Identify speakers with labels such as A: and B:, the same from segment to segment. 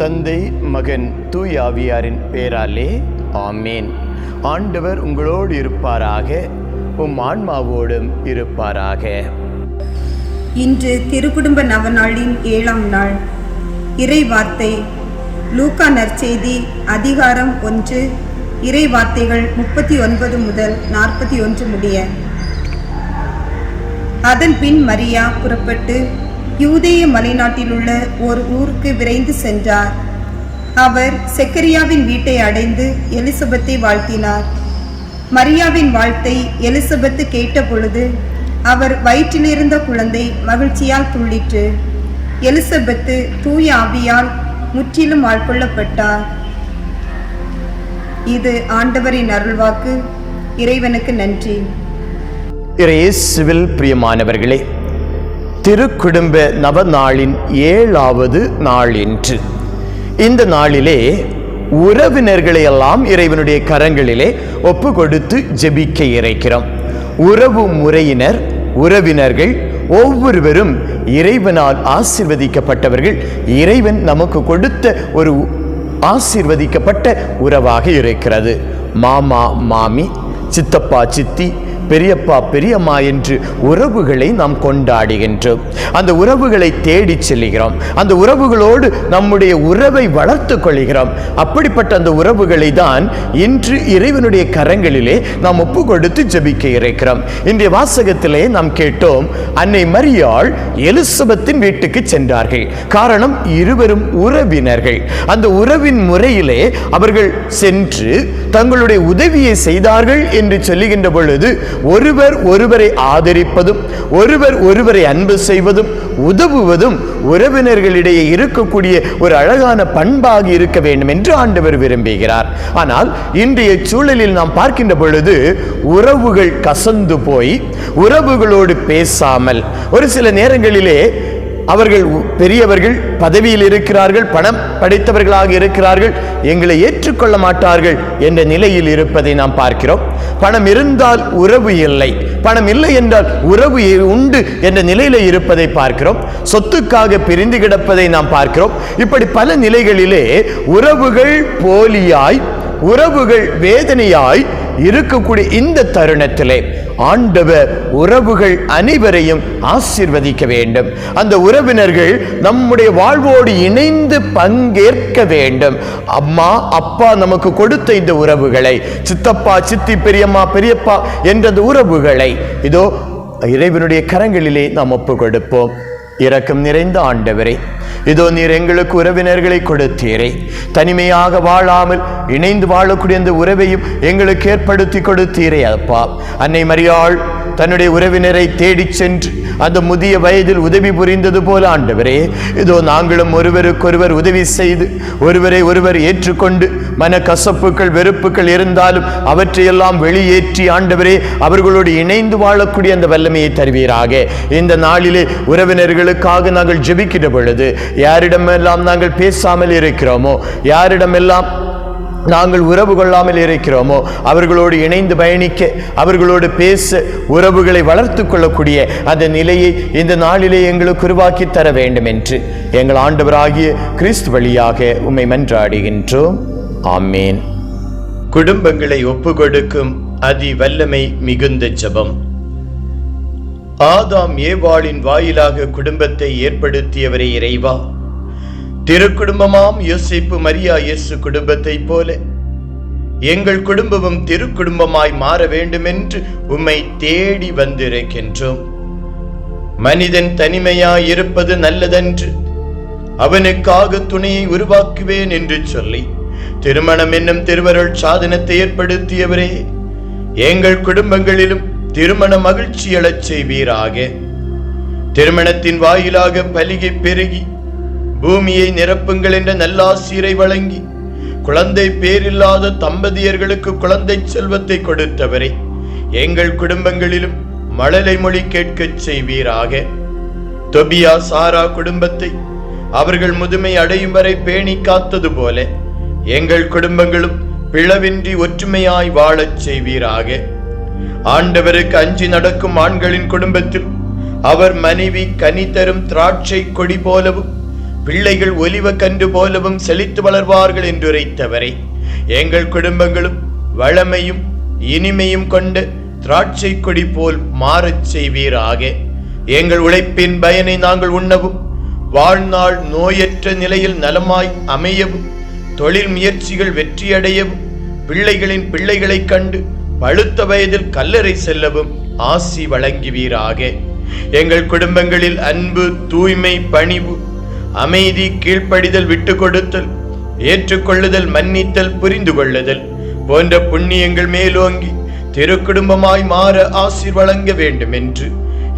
A: தந்தை, மகன், தூய ஆவியாரின் பெயராலே ஆமேன். ஆண்டவர் உங்களோடு இருப்பாராக, உம் ஆன்மாவோடும் இருப்பாராக.
B: இன்று திருக்குடும்ப நவநாளின் 7ஆம் நாள். இறை வார்த்தை லூக்கா நற்செய்தி அதிகாரம் 1, இறை வார்த்தைகள் 39 முதல் 41 முடிய. அதன் பின் மரியா புறப்பட்டு யூதேய மலைநாட்டிலுள்ள ஒரு ஊருக்கு விரைந்து சென்றார். அவர் செக்கரியாவின் வீட்டை அடைந்து எலிசபெத்தை வாழ்த்தினார். மரியாவின் வாழ்த்தை எலிசபெத்து கேட்ட பொழுது அவர் வயிற்றிலிருந்த குழந்தை மகிழ்ச்சியால் துள்ளிற்று. எலிசபெத்து தூய ஆவியால் முற்றிலும் ஆட்கொள்ளப்பட்டார். இது ஆண்டவரின் அருள்வாக்கு. இறைவனுக்கு நன்றி.
A: இயேசுவில் பிரியமானவர்களே, திருக்குடும்ப நவநாளின் 7வது நாள் என்று இந்த நாளிலே உறவினர்களை எல்லாம் இறைவனுடைய கரங்களிலே ஒப்பு கொடுத்து ஜெபிக்க இறைக்கிறோம். உறவு முறையினர், உறவினர்கள் ஒவ்வொருவரும் இறைவனால் ஆசீர்வதிக்கப்பட்டவர்கள். இறைவன் நமக்கு கொடுத்த ஒரு ஆசீர்வதிக்கப்பட்ட உறவாக இருக்கிறது. மாமா மாமி, சித்தப்பா சித்தி, பெரியப்பா பெரியம்மா என்று உறவுகளை நாம் கொண்டாடுகின்றோம். அந்த உறவுகளை தேடி செல்கிறோம். அந்த உறவுகளோடு நம்முடைய உறவை வளர்த்து கொள்கிறோம். அப்படிப்பட்ட அந்த உறவுகளை தான் இன்று இறைவனுடைய கரங்களிலே நாம் ஒப்பு கொடுத்து ஜெபிக்க இருக்கிறோம். இன்றைய வாசகத்திலே நாம் கேட்டோம், அன்னை மரியாள் எலிசபெத்தின் வீட்டுக்கு சென்றார்கள். காரணம், இருவரும் உறவினர்கள். அந்த உறவின் முறையிலே அவர்கள் சென்று தங்களுடைய உதவியை செய்தார்கள் என்று சொல்லுகின்ற பொழுது, ஒருவர் ஒருவரை ஆதரிப்பதும், ஒருவர் ஒருவரை அன்பு செய்வதும், உதவுவதும் உறவினர்களிடையே இருக்கக்கூடிய ஒரு அழகான பண்பாக இருக்க வேண்டும் என்று ஆண்டவர் விரும்புகிறார். ஆனால் இன்றைய சூழலில் நாம் பார்க்கின்ற பொழுது உறவுகள் கசந்து போய் உறவுகளோடு பேசாமல், ஒரு சில நேரங்களிலே அவர்கள் பெரியவர்கள், பதவியில் இருக்கிறார்கள், பணம் படைத்தவர்களாக இருக்கிறார்கள், எங்களை ஏற்றுக்கொள்ள மாட்டார்கள் என்ற நிலையில் இருப்பதை நாம் பார்க்கிறோம். பணம் இருந்தால் உறவு இல்லை, பணம் இல்லை என்றால் உறவு உண்டு என்ற நிலையில இருப்பதை பார்க்கிறோம். சொத்துக்காக பிரிந்து கிடப்பதை நாம் பார்க்கிறோம். இப்படி பல நிலைகளிலே உறவுகள் போலியாய், உறவுகள் வேதனையாய் இருக்கக்கூடிய இந்த தருணத்திலே ஆண்டவர் உறவுகள் அனைவரையும் ஆசீர்வதிக்க வேண்டும். அந்த உறவினர்கள் நம்முடைய வாழ்வோடு இணைந்து பங்கேற்க வேண்டும். அம்மா அப்பா நமக்கு கொடுத்த இந்த உறவுகளை, சித்தப்பா சித்தி, பெரியம்மா பெரியப்பா என்ற உறவுகளை இதோ இறைவனுடைய கரங்களிலே நாம் ஒப்பு கொடுப்போம். இரக்கம் நிறைந்த ஆண்டவரே, இதோ நீர் எங்களுக்கு உறவினர்களை கொடுத்தீரே. தனிமையாக வாழாமல் இணைந்து வாழக்கூடிய அந்த உறவையும் எங்களுக்கு ஏற்படுத்தி கொடுத்தீரே அப்பா. அன்னை மரியாள் தன்னுடைய உறவினரை தேடி சென்று அந்த முதிய வயதில் உதவி புரிந்தது போல ஆண்டவரே, இதோ நாங்களும் ஒருவருக்கொருவர் உதவி செய்து ஒருவரை ஒருவர் ஏற்றுக்கொண்டு மன கசப்புகள் வெறுப்புகள் இருந்தாலும் அவற்றையெல்லாம் வெளியேற்றி ஆண்டவரே அவர்களோடு இணைந்து வாழக்கூடிய அந்த வல்லமையை தருவீராக. இந்த நாளிலே உறவினர்களுக்காக நாங்கள் ஜெபிக்கிற பொழுது யாரிடமெல்லாம் நாங்கள் பேசாமல் இருக்கிறோமோ, யாரிடமெல்லாம் நாங்கள் உறவு கொள்ளாமல் இருக்கிறோமோ அவர்களோடு இணைந்து பயணிக்க, அவர்களோடு பேச, உறவுகளை வளர்த்து கொள்ளக்கூடிய அந்த நிலையை இந்த நாளிலே எங்களுக்கு உருவாக்கி தர வேண்டும் என்று எங்கள் ஆண்டவராகிய கிறிஸ்து வழியாக உம்மை மன்றாடுகின்றோம். ஆமேன். குடும்பங்களை ஒப்பு கொடுக்கும் அதி வல்லமை மிகுந்த ஜெபம். ஆதாம் ஏவாளின் வாயிலாக குடும்பத்தை ஏற்படுத்தியவரே இறைவா, திருக்குடும்பமாம் யோசேப்பு மரியா இயேசு குடும்பத்தை போல எங்கள் குடும்பமும் திருக்குடும்பமாய் மாற வேண்டும் என்று உம்மை தேடி வந்திருக்கின்றோம். மனிதன் தனிமையாய் இருப்பது நல்லதென்று, அவனுக்காக துணையை உருவாக்குவேன் என்று சொல்லி திருமணம் என்னும் திருவருள் சாதனத்தை ஏற்படுத்தியவரே, எங்கள் குடும்பங்களிலும் திருமண மகிழ்ச்சி எழச் செய்வீராக. திருமணத்தின் வாயிலாக பலிகை பெருகி பூமியை நிரப்புங்கள் என்ற நல்லாசீரை வழங்கி குழந்தை பேரில்லாத தம்பதியர்களுக்கு குழந்தை செல்வத்தை கொடுத்தவரை எங்கள் குடும்பங்களிலும் மழலை மொழி கேட்கச் செய்வீராக. தொபியா சாரா குடும்பத்தை அவர்கள் முதுமை அடையும் வரை பேணி காத்தது போல எங்கள் குடும்பங்களும் பிளவின்றி ஒற்றுமையாய் வாழச் செய்வீராக. ஆண்டவருக்கு அஞ்சி நடக்கும் ஆண்களின் குடும்பத்தில் அவர் மனைவி கனி தரும் திராட்சை கொடி போலவும் பிள்ளைகள் ஒலிவ கன்று போலவும் செழித்து வளர்வார்கள் என்று உரைத்தவரே, எங்கள் குடும்பங்களும் வளமையும் இனிமையும் கொண்ட திராட்சை கொடி போல் மாறச் செய்வீராக. எங்கள் உழைப்பின் பயனை நாங்கள் உண்ணவும், வாழ்நாள் நோயற்ற நிலையில் நலமாய் அமையவும், தொழில் முயற்சிகள் வெற்றியடையவும், பிள்ளைகளின் பிள்ளைகளை கண்டு பழுத்த வயதில் கல்லறை செல்லவும் ஆசி வழங்குவீராக. எங்கள் குடும்பங்களில் அன்பு, தூய்மை, பணிவு, அமைதி, கீழ்ப்படிதல், விட்டு கொடுத்தல், ஏற்றுக்கொள்ளுதல், மன்னித்தல், புரிந்து கொள்ளுதல் போன்ற புண்ணியங்கள் மேலோங்கி திருக்குடும்பமாய் மாற ஆசீர் வழங்க வேண்டும் என்று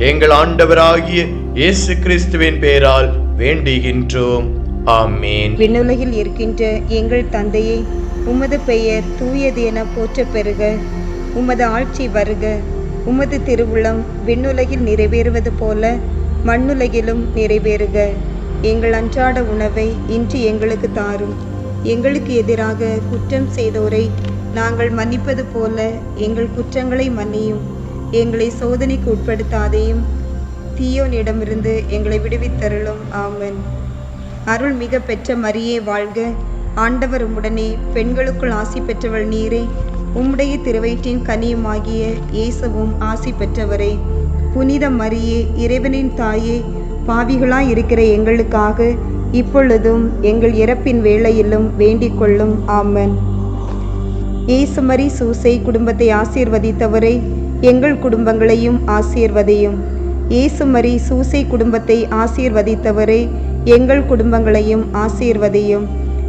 A: எங்கள் ஆண்டவராகிய இயேசு கிறிஸ்துவின் பெயரால் வேண்டுகின்றோம். ஆமேன்.
B: விண்ணுலகில் இருக்கின்ற எங்கள் தந்தையே, உமது பெயர் தூயது என போற்ற பெறுக. உமது ஆட்சி வருக. உமது திருவுளம் விண்ணுலகில் நிறைவேறுவது போல மண்ணுலகிலும் நிறைவேறுக. எங்கள் அன்றாட உணவை இன்று எங்களுக்கு தாரும். எங்களுக்கு எதிராக குற்றம் செய்தோரை நாங்கள் மன்னிப்பது போல எங்கள் குற்றங்களை மன்னியும். எங்களை சோதனைக்கு உட்படுத்தாதையும், தீயோனிடமிருந்து எங்களை விடுவித்தருளும். ஆமென். அருள் மிக பெற்ற மரியே வாழ்க. ஆண்டவர் உம்முடனே, பெண்களுக்குள் ஆசி பெற்றவள் நீரே. உம்முடைய திருவயிற்றின் கனியுமாகிய இயேசுவும் ஆசி பெற்றவரே. புனித மரியே, இறைவனின் தாயே, பாவிகளாய் இருக்கிற எங்களுக்காக இப்பொழுதும் எங்கள் இறப்பின் வேளையிலும் வேண்டிக் கொள்ளும். ஆமென். இயேசுமரி சூசை குடும்பத்தை ஆசீர்வதித்தவரே, எங்கள் குடும்பங்களையும் ஆசீர்வதியும். இயேசுமரி சூசை குடும்பத்தை ஆசீர்வதித்தவரே, எங்கள் குடும்பங்களையும் ஆசீர்வதியும்.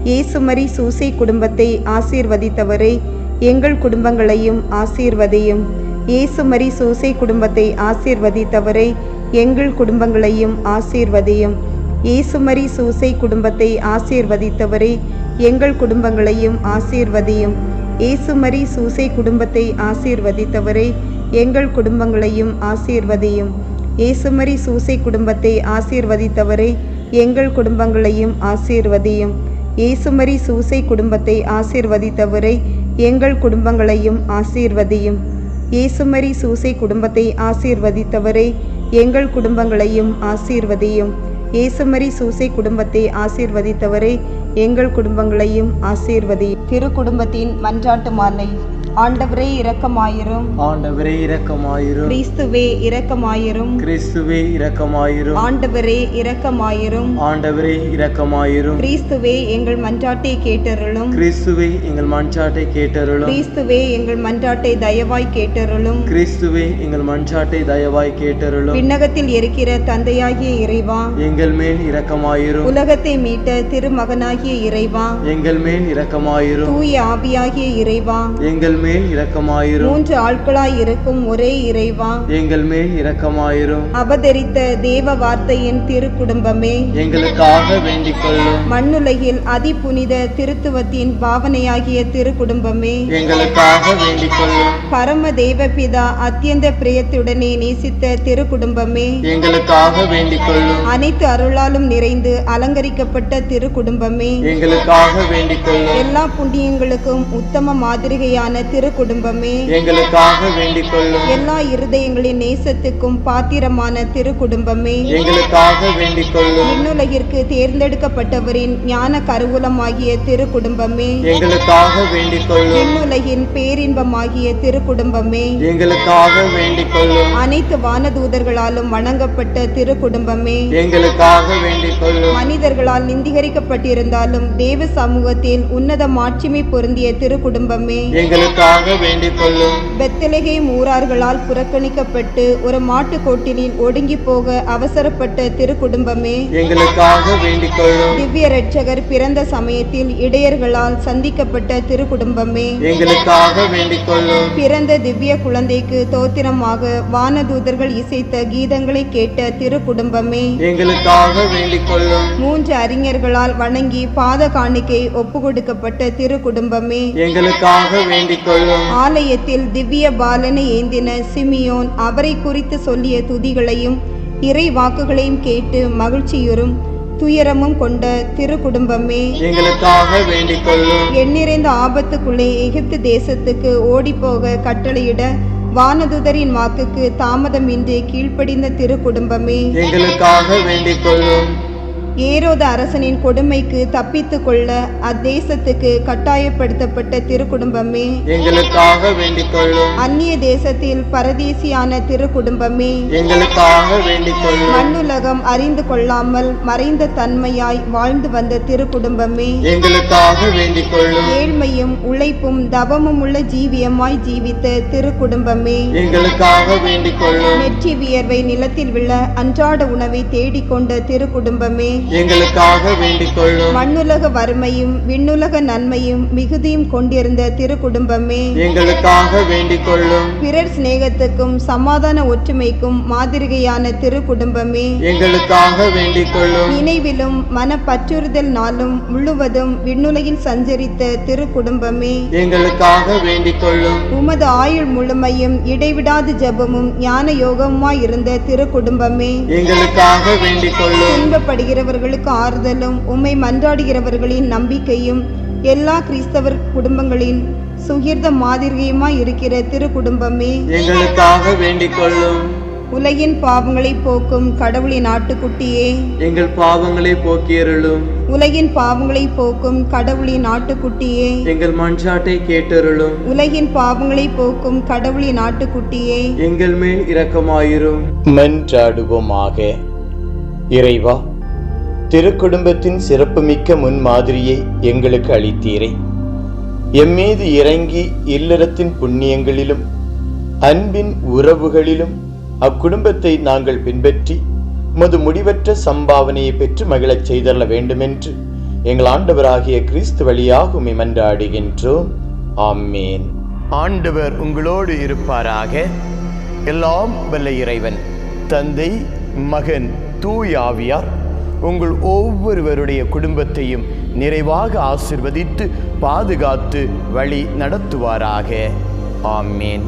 B: இயேசுமரி சூசை குடும்பத்தை ஆசீர்வதித்தவரே, எங்கள் குடும்பங்களையும் ஆசீர்வதியும். இயேசுமரி சூசை குடும்பத்தை ஆசீர்வதித்தவரே, எங்கள் குடும்பங்களையும் ஆசீர்வதியும். இயேசுமரி சூசை குடும்பத்தை ஆசீர்வதித்தவரே, எங்கள் குடும்பங்களையும் ஆசீர்வதியும். இயேசுமரி சூசை குடும்பத்தை ஆசீர்வதித்தவரே, எங்கள் குடும்பங்களையும் ஆசீர்வதியும். இயேசுமரி சூசை குடும்பத்தை ஆசீர்வதித்தவரே, எங்கள் குடும்பங்களையும் ஆசீர்வதியும். இயேசுமரி சூசை குடும்பத்தை ஆசீர்வதித்தவரே, எங்கள் குடும்பங்களையும் ஆசீர்வதியும். இயேசுமரி சூசை குடும்பத்தை ஆசீர்வதித்தவரே, எங்கள் குடும்பங்களையும் ஆசீர்வதியும். இயேசுமரி சூசை குடும்பத்தை ஆசீர்வதித்தவரே, எங்கள் குடும்பங்களையும் ஆசீர்வதியும். திருக்குடும்பத்தின் மன்றாட்டு மாலை. ஆண்டவரே இரக்கமாயிரும்.
C: ஆண்டவரே இரக்கமாயிரும்.
B: கிறிஸ்துவே இரக்கமாயிரும்.
C: கிறிஸ்துவே இரக்கமாயிரும்.
B: ஆண்டவரே இரக்கமாயிரும்.
C: ஆண்டவரே இரக்கமாயிரும்.
B: கிறிஸ்துவே எங்கள் மன்றாட்டை கேட்டருளும்.
C: கிறிஸ்துவே எங்கள் மன்றாட்டை கேட்டருளும்.
B: கிறிஸ்துவே எங்கள் மன்றாட்டை தயவாய் கேட்டருளும்.
C: கிறிஸ்துவே எங்கள் மன்றாட்டை தயவாய் கேட்டருளும்.
B: விண்ணகத்தில் இருக்கிற தந்தையாகிய இறைவா,
C: எங்கள் மேல் இரக்கமாயிரும்.
B: உலகத்தை மீட்ட திருமகனாகிய இறைவா,
C: எங்கள் மேல் இரக்கமாயிரும்.
B: தூய ஆவியாகிய இறைவா,
C: எங்கள் மேல் இரக்கமாயிரும்.
B: மூன்று ஆட்களாய் இருக்கும் ஒரே இறைவா,
C: எங்கள் மேல் இரக்கமாயிரும்.
B: அவதரித்த தேவ வார்த்தையின் திருக்குடும்பமே,
C: எங்களுக்காக வேண்டிக் கொள்ளும்.
B: மண்ணுலகில் அதிபுனித திருத்துவத்தின் பாவனையாகிய திருக்குடும்பமே,
C: எங்களுக்காக வேண்டிக் கொள்ளும்.
B: பரம தேவபிதா அத்தியந்த பிரியத்துடனே நேசித்த திருக்குடும்பமே,
C: எங்களுக்காக வேண்டிக் கொள்ளும்.
B: அனைத்து அருளாலும் நிறைந்து அலங்கரிக்கப்பட்ட திருக்குடும்பமே,
C: எங்களுக்காக வேண்டிக் கொள்ளும்.
B: எல்லா புண்ணியங்களுக்கும் உத்தம மாதிரிகையான திருக்குடும்பமே,
C: எங்களுக்காக வேண்டிக் கொள்ளும்.
B: எல்லா இருதயங்களின் நேசத்துக்கும் பாத்திரமான திருக்குடும்பமே,
C: எங்களுக்காக வேண்டிக் கொள்ளும்.
B: விண்ணுலகிற்கு தேர்ந்தெடுக்கப்பட்டவரின் ஞான கருவூலமாகிய திருக்குடும்பமே,
C: எங்களுக்காக வேண்டிக் கொள்ளும்.
B: விண்ணுலகின் பேரின்பமாகிய திருக்குடும்பமே,
C: எங்களுக்காக வேண்டிக் கொள்ளும்.
B: அனைத்து வானதூதர்களாலும் வணங்கப்பட்ட திருக்குடும்பமே,
C: எங்களுக்காக வேண்டிக் கொள்ளும்.
B: மனிதர்களால் நிந்திகரிக்கப்பட்டிருந்தாலும் தேவ சமூகத்தில் உன்னத மாட்சிமை பொருந்திய திருக்குடும்பமே,
C: எங்களுக்காக வேண்டிக் கொள்ளும்.
B: பெத்லகேம் ஊரார்களால் புறக்கணிக்கப்பட்டு ஒரு மாட்டுக்கோட்டிலில் ஒடுங்கி போக அவசரப்பட்ட திருக்குடும்பமே,
C: எங்களுக்காக வேண்டிக் கொள்ளும்.
B: திவ்ய இரட்சகர் பிறந்த சமயத்தில் இடையர்களால் சந்திக்கப்பட்ட திருக்குடும்பமே,
C: எங்களுக்காக வேண்டிக் கொள்ளும்.
B: பிறந்த திவ்ய குழந்தைக்கு தோத்திரமாக வானதூதர்கள் இசைத்த கீதங்களை கேட்ட திருக்குடும்பமே,
C: எங்களுக்காக வேண்டிக் கொள்ளும்.
B: மூன்று அறிஞர்களால் வணங்கி பாத காணிக்கை ஒப்பு கொடுக்கப்பட்ட திருக்குடும்பமே,
C: எங்களுக்காக வேண்டிக் கொள்ளும்.
B: ஆலயத்தில் திவ்ய பாலனை ஏந்தின சிமியோன் அவரை குறித்து சொல்லிய துதிகளையும் இறை வாக்குகளையும் கேட்டு மகிழ்ச்சியுறும் துயரமும் கொண்ட திருக்குடும்பமே,
C: எங்களுக்காக வேண்டிக் கொள்ளும்.
B: எண்ணிறைந்த ஆபத்துக்குள்ளே எகிப்து தேசத்துக்கு ஓடிப்போக கட்டளையிட வானதுதரின் வாக்குக்கு தாமதமின்றி கீழ்ப்படிந்த திருக்குடும்பமே,
C: எங்களுக்காக வேண்டிக் கொள்ளும்.
B: ஏரோது அரசனின் கொடுமைக்கு தப்பித்து கொள்ள அத்தேசத்துக்கு கட்டாயப்படுத்தப்பட்ட திருக்குடும்பமே,
C: எங்களுக்காக வேண்டிக் கொள்ளும்.
B: அந்நிய தேசத்தில் பரதேசியான திருக்குடும்பமே,
C: எங்களுக்காக வேண்டிக் கொள்ளும்.
B: மண்ணுலகம் அறிந்து கொள்ளாமல் மறைந்த தன்மையாய் வாழ்ந்து வந்த திருக்குடும்பமே,
C: எங்களுக்காக வேண்டிக் கொள்ளும்.
B: ஏழ்மையும் உழைப்பும் தவமும் உள்ள ஜீவியமாய் ஜீவித்த திருக்குடும்பமே,
C: எங்களுக்காக வேண்டிக் கொள்ளும்.
B: நெற்றி வியர்வை நிலத்தில் விழ அன்றாட உணவை தேடிக்கொண்ட திருக்குடும்பமே,
C: எங்களுக்காக வேண்டிக் கொள்ளும்.
B: மண்ணுலக வறுமையும் விண்ணுலக நன்மையும் மிகுதியும் கொண்டிருந்த திருக்குடும்பமே,
C: எங்களுக்காக வேண்டிக் கொள்ளும்.
B: பிறர் சிநேகத்துக்கும் சமாதான ஒற்றுமைக்கும் மாதிரிகையான திருக்குடும்பமே,
C: எங்களுக்காக வேண்டிக் கொள்ளும்.
B: நினைவிலும் மனப்பற்றுறுதல் நாளும் முழுவதும் விண்ணுலகில் சஞ்சரித்த திருக்குடும்பமே,
C: எங்களுக்காக வேண்டிக் கொள்ளும்.
B: உமது ஆயுள் முழுமையும் இடைவிடாது ஜெபமும் ஞான யோகமாய் இருந்த திருக்குடும்பமே,
C: எங்களுக்காக வேண்டிக் கொள்ளும்.
B: துன்பப்படுகிறவர்களுக்கு ஆறுதலும் உம்மை மன்றாடுகிறவர்களின் நம்பிக்கையும் எல்லா கிறிஸ்தவர் குடும்பங்களின் சுகிர்த மாதிரியுமாய் இருக்கிற திருக்குடும்பமே,
C: எங்களுக்காக வேண்டிக் கொள்ளும்.
B: உலகின் பாவங்களை போக்கும் கடவுளின் ஆட்டுக்குட்டியே,
C: எங்கள் பாவங்களை போக்கியருளும்.
B: உலகின் பாவங்களை போக்கும் கடவுளின் ஆட்டுக்குட்டியே,
C: எங்கள் மன்றாட்டை கேட்டருளும்.
B: உலகின் பாவங்களை போக்கும் கடவுளின் ஆட்டுக்குட்டியே,
C: எங்கள் மேல் இரக்கமாயிரும்.
A: மன்றாடுவோமாக. இறைவா, திருக்குடும்பத்தின் சிறப்புமிக்க முன்மாதிரியை எங்களுக்கு அளித்தீரே. எம்மீது இறங்கி இல்லறத்தின் புண்ணியங்களிலும் அன்பின் உறவுகளிலும் அக்குடும்பத்தை நாங்கள் பின்பற்றி உமது முடிவற்ற சம்பாவனையை பெற்று மகிழச் செய்தரல வேண்டுமென்று எங்கள் ஆண்டவராகிய கிறிஸ்து வழியாக உம்மை மன்றாடுகின்றோம். ஆமேன். ஆண்டவர் உங்களோடு இருப்பாராக. எல்லாம் வல்ல இறைவன் தந்தை, மகன், தூய ஆவியார் உங்கள் ஒவ்வொருவருடைய குடும்பத்தையும் நிறைவாக ஆசிர்வதித்து பாதுகாத்து வழி நடத்துவாராக. ஆமேன்.